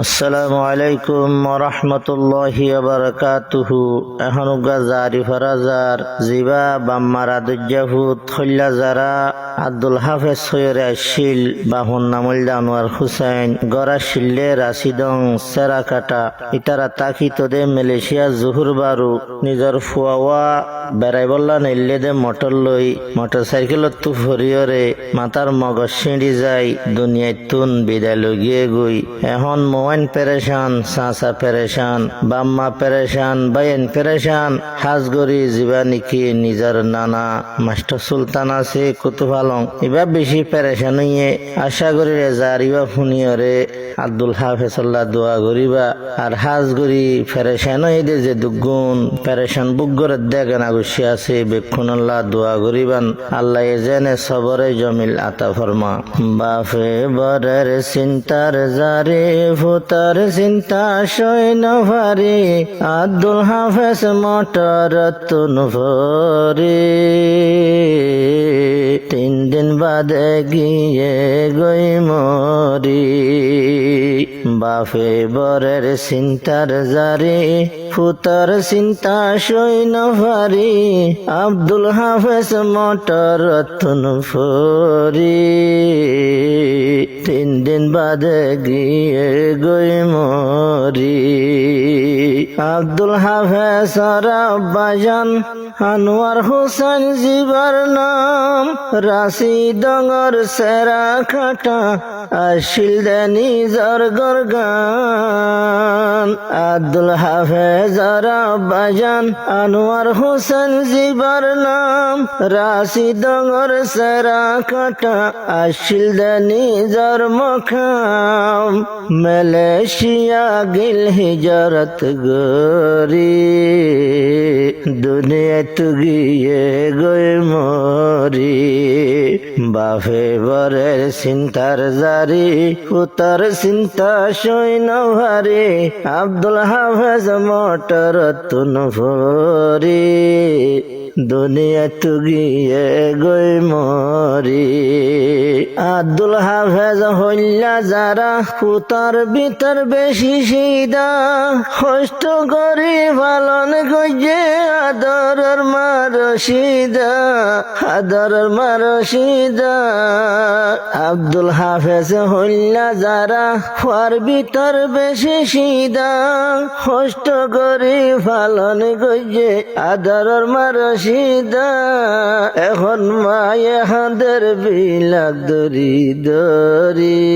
আসসালামু আলাইকুম ওয়া রাহমাতুল্লাহি ওয়া বারাকাতুহু। এহনুগা জারি ফারাজার জিবা বাম্মারা দুজ্জাহুদ খল্লা যারা আব্দুল হাফেজ সৈয়রে আশিল বাহুন নামুল আনোয়ার হুসাইন গড়া শিল্লে রাশিদং সেরাকাটা ইতারা তাকিতদে মালয়েশিয়া জুহুর বারু নিজর ফুয়াওয়া বেড়াই বল্লা নেল্লে দে মোটর লই মোটর সাইকেলত তু ফরিয়রে মাতার মগজ সিঁড়ি যাই দুনিয়ায় তুন বিদায় লগিয়ে গই। এখন মোয়াইন পেরেশান, সাঁসা পেরেশান, বাম্মা পেরেশান, বাইন পেরেশান, হাজগরি জীবানিকি নিজর নানা মাস্টার সুলতান আছে কুতুফালং এবার বেশি পেরেশান হইয়ে আশা করি জারিবা ফুনিয়রে আব্দুল হাফেজল্লাহ দোয়া করিবা আর হাজগরি পেরেশান হইদে যে দুগুণ পেরেশান বুকগরে দেখেন আগুশি আছে বেক্ষুনল্লাহ দোয়া করিবান আল্লাহ জেনে সবরে জমিল আতা ফরমা। বাফে বরের চিন্তার জারে ভূতার চিন্তা সই নভারে আব্দুল হাফেজ মোটর তুন ভরে 3 দিন বাদে গিয়ে গই মরি। বাফে বরের চিন্তার জারে ফুতার চিন্তা সই নভারে আব্দুল হাফেজ মোটর তুন ভরে 3 দিন বাদে গিয়ে গই মরি। আব্দুল হাফেজ আব্বাজান আনোয়ার হুসাইন জিবার নাম রাশিদঙ্গর সেরা খাটা আশিল দে নিজর গরগান। আব্দুল হাফেজ আব্বাজান আনোয়ার হুসাইন জিবার নাম রাশিদঙ্গর সেরা খাটা আশিল দে নিজর মখাম মালয়েশিয়া গিল হিজরত গরি দুনিয়া তু গিয়ে গই মরি। বাফে বরের চিন্তার জারি পুতার চিন্তা সই নভারে আব্দুল হাফেজ মোটর তুন ভরি দুনিয়া তু গিয়ে গই মরি। আব্দুল হাফেজ হইলা যারা পুতার ভিতর বেশি সিদা কষ্ট করি পালন গইয়ে আদরের মার সিদা আদরের মার সিদা। আব্দুল হাফেজ হইলা যারা ফুয়ার ভিতর বেশি সিদা কষ্ট করি পালন গইয়ে আদরের মার সিদা। এখন মায়ে হাঁদের বিলাক দরি দরি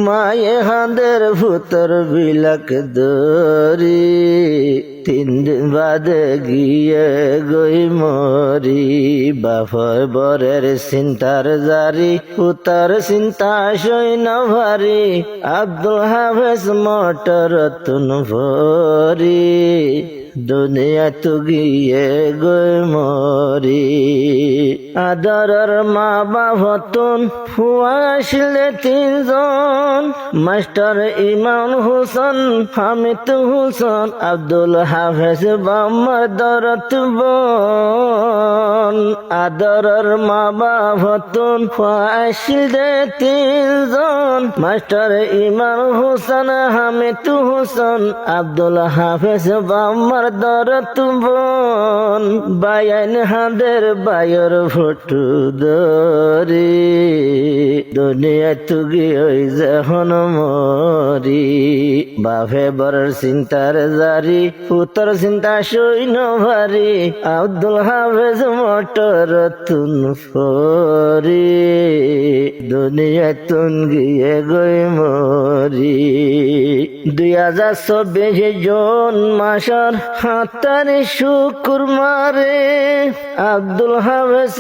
মায়ে হাঁদের ভূতর বিলাক দরি 3 দিন বাদে গিয়ে গই মরি। বাফর বরের চিন্তার জারি পুতার চিন্তা সই নভারি আব্দুল হাফেজ মোটর তুন ভরি দুনিয়া তু গিয়ে গই মরি। আদরের মা বাবতুন ফুয়া আসলে 3 জন মাস্টার ইমাম হুসেন হামিদ হুসেন আব্দুল হাফেজ বাম্মার দরত বোন। আদরের মা বাবতুন ফুয়া আসলে 3 জন মাস্টার ইমাম হুসেন হামিদ হুসেন আব্দুল হাফেজ বাম্মার দরত বোন। বায়ান হাঁদের বায়র ফটু দরি দুনিয়া তু গিয়ে যখন মরি। বাফে বরের চিন্তার জারি পুতর চিন্তা সই নভারি আব্দুল হাফেজ মোটর তুন ফরি দুনিয়া তুন গিয়ে গই মরি। 2024 জুন মাসের 7 তারিখ শুক্রবারে আব্দুল হাফেজ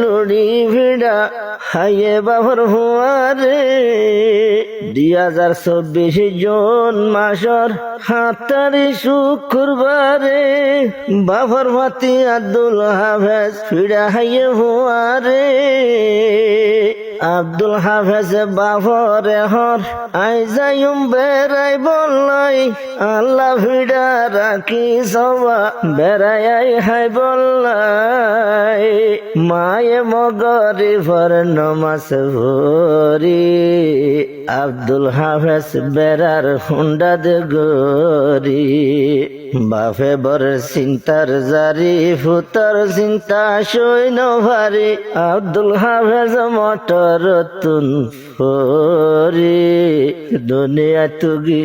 লড়ি ভিড়া হাইয়ে বাবর হুয়ারে 2024 জুন মাসের 7 তারিখ শুক্রবারে বাবর ভাতি আব্দুল হাফেজ ভিড়া হাইয়ে হুয়ারে আব্দুল হাফেজ বাফরে হর আই যাইম বেড়াই বললাই আল্লাহ ভিড়া রাখি সবা বেড়াই হাই বললাই মায়ে মগরি ভর নমাস ভরি আব্দুল হাফেজ বেড়ার হুন্ডা দে গরি বাফে বর চিন্তার জারি ফুতার চিন্তা সৈন্য ভারি আব্দুল হাফেজ মটর তুন ফরি দুনিয়া তুগি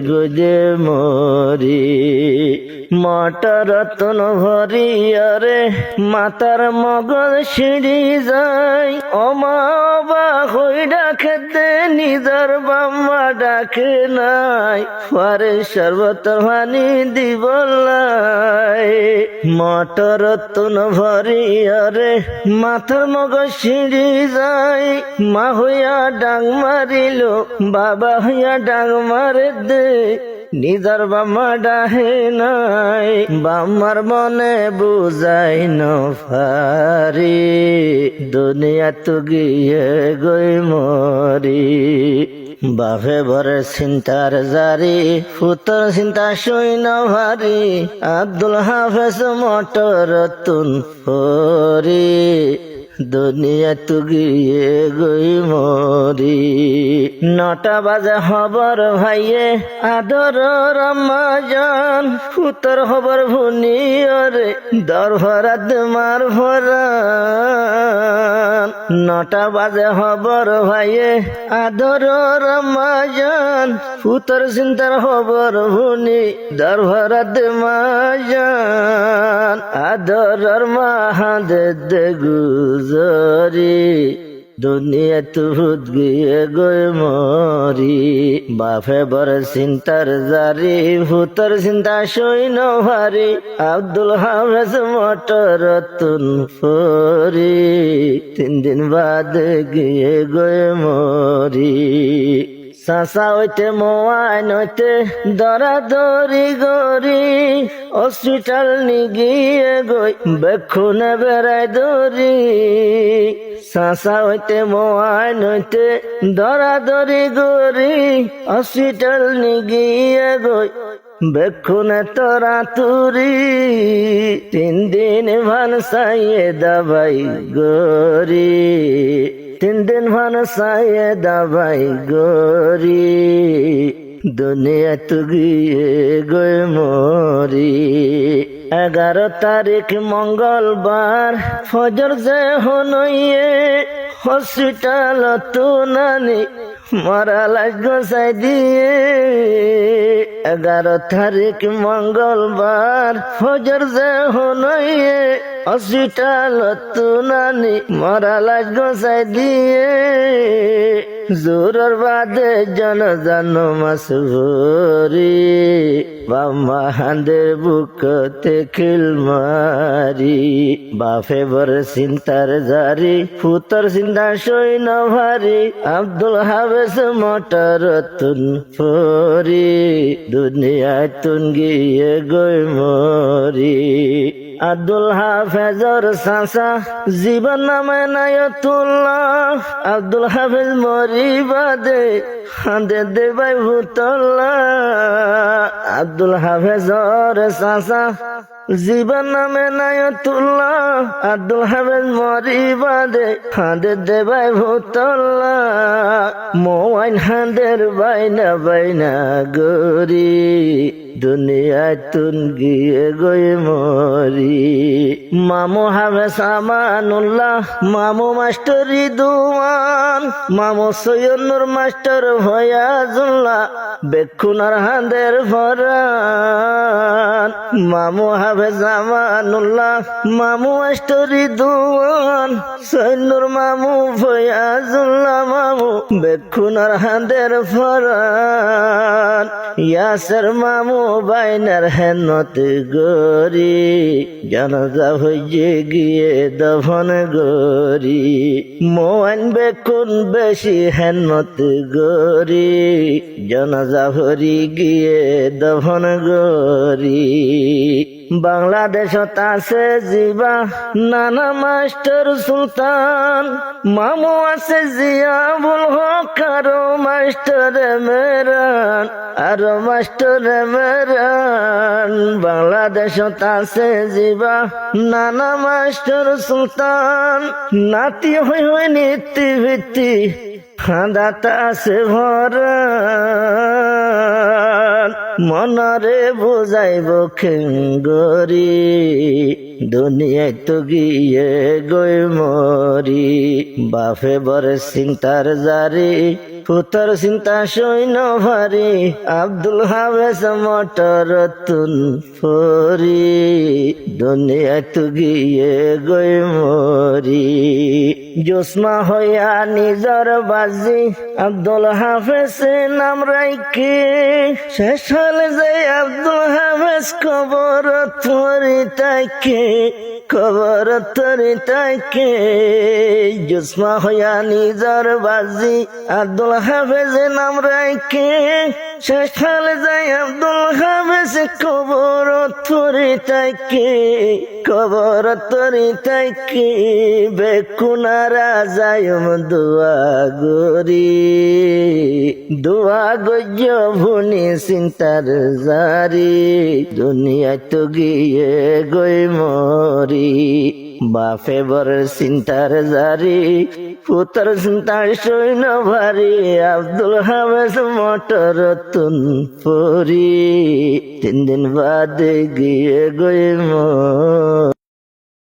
গজে মরি মটর তুন ভরি আরে মাতার মগজ সিঁড়ি যায় অমা বা হই ডাকে দে নিজর বাম্মা ডাকে নাই ফারে সর্বতর ভানি দিবলাই মটর তুন ভরি আরে মাথার মগজ সিঁড়ি যায় মা হইয়া ডাং মারিল বাবা হইয়া ডাং মারে দে নিজর বাম্মা ডাহে নাই বাম্মার মনে বুঝাই নারি দুনিয়া তো গিয়ে গই মরি বাফে ভরে চিন্তার জারি ফুতর চিন্তা সৈন্য ভারি আব্দুল হাফেজ মটর তুন ফরি দুনিয়া তু গিয়ে গই মরি 9টা বাজে খবর ভাইয়ে আদর রমজান ফুতর খবর ভুনিয়রে দরভরাত মার ভরান 9টা বাজে খবর ভাইয়ে আদর রমজান ফুতর চিন্তার খবর ভুনি দরভরাত মাজান আদর মাহাদে দেগু জরি দুনিয়া তুহুদ গিয়ে গই মরি বাফে বর চিন্তার জারি ভূতর চিন্তা সৈন্য ভারি আব্দুল হাফেজ মটর তুন ফরি 3 দিন বাদে গিয়ে গই মরি চাচা হইতে মোয়াইন হইতে দরা দরি গরি হসপিটাল নিগিয়ে গই বেক্ষুনে বেড়াই দরি চাচা হইতে মোয়াইন হইতে দরা দরি গরি হসপিটাল নিগিয়ে গই বেক্ষুনে তোরা তুরি 3 দিন ভান সাইয়ে দাবাই গরি 3 দিন ভান সাইয়ে দাবাই গরি দুনিয়া তু গিয়ে গই মরি 11 তারিখ মঙ্গলবার ফজর যে হনইয়ে হসপিটাল তো নানি মরা লাগ গোসাই দিয়ে 11 তারিখ মঙ্গলবার ফজর যে হনইয়ে হসপিটাল তো নানি মরা লাগ গোসাই দিয়ে জোরর বাদে জন মাস ভরি বাম্মা হাঁদের বুকতে খিল মারি বাফে বর চিন্তার জারি ফুতর চিন্তা সৈন্য ভারি আব্দুল হাফেজ মটর তুন ফরি দুনিয়ায় তুন গিয়ে গই মরি আব্দুল হাফেজর চাচা জীবন নামে নায়তুল্লাহ আব্দুল হাফেজ মরি বাদে হাঁদে দেবাই ভূতল্লাহ আব্দুল হাফেজর চাচা জীবন নামে নায়তুল্লাহ আব্দুল হাফেজ মরি বাদে হাঁদে দেবাই ভূতল্লাহ মোয়াইন হাঁদের বাইনা বাইনা গরি দুনিয়ায় তুন গিয়ে গই মরি মামু হাফেজ আমানুল্লাহ মামু মাস্টার রিদুয়ান মামু সৈয়দুর মাস্টার ভয়াজুল্লাহ বেক্ষুনার হাঁদের ভরান মামু হাফেজ আমানুল্লাহ মামু মাস্টার রিদুয়ান সৈয়দুর মামু ভয়াজুল্লাহ মামু বেক্ষুনার হাঁদের ভরান ইয়াসের মামু বাইনার হেনত গরি জানাজা হইয়ে গিয়ে দফন গরি মোয়াইন বেকুন বেশি হেনত গরি জানাজা হরি গিয়ে দফন গরি বাংলাদেশত আছে জিবা নানা মাস্টার সুলতান, মামু আছে জিয়াবুল হক আরো মাস্টার মেরান, আরো মাস্টার মেরান। বাংলাদেশত আছে জিবা নানা মাস্টার সুলতান, নাতি হই হই নীতি ভিত্তি খাঁদাতা আছে ভরা, মনরে বুঝাইব খেঙ্গরি দুনিয়ায় তো গিয়ে গই মরি। বাফে বরে চিন্তার জারি পুতর চিন্তা সৈন্য ভারি, আব্দুল হাফেজ মোটর তুন ফরি দুনিয়ায় তো গিয়ে গই মরি। জোসনা হইয়া নিজর বাজি আব্দুল হাফেজ নাম রাইকে, শেষ হলে যাই আব্দুল হাফেজ কবর তরি তাইকে, কবর তরি তাইকে। জোসনা হইয়া নিজর বাজি আব্দুল হাফেজ নাম রাইকে, শেষ হলে যাই আব্দুল হাফেজ কবর তরি তাইকে, কবর তরি তাইকে। বেকুনারা যায়ম দোয়া গরি, দোয়া গজ্য ভুনি চিন্তার জারি দুনিয়া তো গিয়ে গই মরি। বাপে বর চিন্তার জারি পুতর চিন্তার সৈন্য ভারি, আব্দুল হাফেজ মোটর তুন পরি 3 দিন বাদে গিয়ে গই মরি।